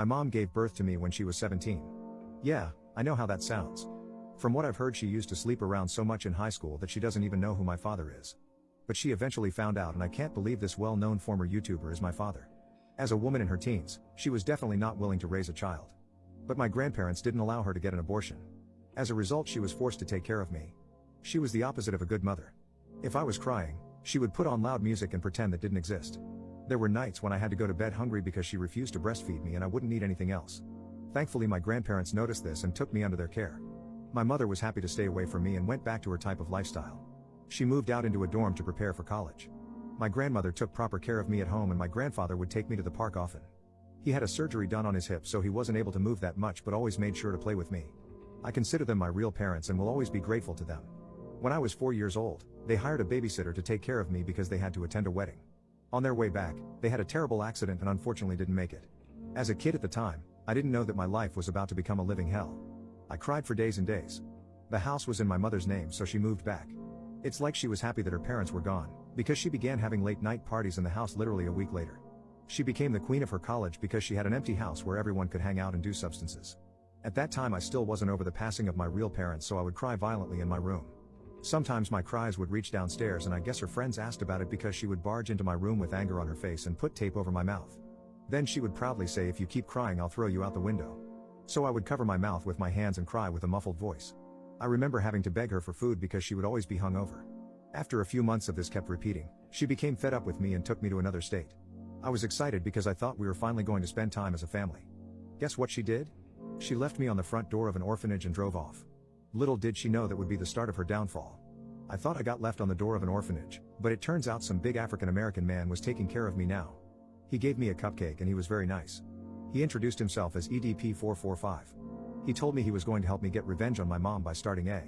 My mom gave birth to me when she was 17. Yeah, I know how that sounds. From what I've heard, she used to sleep around so much in high school that she doesn't even know who my father is. But she eventually found out, and I can't believe this well-known former YouTuber is my father. As a woman in her teens, she was definitely not willing to raise a child. But my grandparents didn't allow her to get an abortion. As a result, she was forced to take care of me. She was the opposite of a good mother. If I was crying, she would put on loud music and pretend that didn't exist. There were nights when I had to go to bed hungry because she refused to breastfeed me and I wouldn't eat anything else. Thankfully, my grandparents noticed this and took me under their care. My mother was happy to stay away from me and went back to her type of lifestyle. She moved out into a dorm to prepare for college. My grandmother took proper care of me at home, and my grandfather would take me to the park often. He had a surgery done on his hip, so he wasn't able to move that much, but always made sure to play with me. I consider them my real parents and will always be grateful to them. When I was 4 years old, they hired a babysitter to take care of me because they had to attend a wedding. On their way back, they had a terrible accident and unfortunately didn't make it. As a kid at the time, I didn't know that my life was about to become a living hell. I cried for days and days. The house was in my mother's name, so she moved back. It's like she was happy that her parents were gone, because she began having late night parties in the house literally a week later. She became the queen of her college because she had an empty house where everyone could hang out and do substances. At that time, I still wasn't over the passing of my real parents, so I would cry violently in my room. Sometimes my cries would reach downstairs, and I guess her friends asked about it because she would barge into my room with anger on her face and put tape over my mouth. Then she would proudly say, "If you keep crying, I'll throw you out the window." So I would cover my mouth with my hands and cry with a muffled voice. I remember having to beg her for food because she would always be hungover. After a few months of this kept repeating, she became fed up with me and took me to another state. I was excited because I thought we were finally going to spend time as a family. Guess what she did? She left me on the front door of an orphanage and drove off. Little did she know that would be the start of her downfall. I thought I got left on the door of an orphanage, but it turns out some big African American man was taking care of me now. He gave me a cupcake and he was very nice. He introduced himself as EDP 445. He told me he was going to help me get revenge on my mom by starting a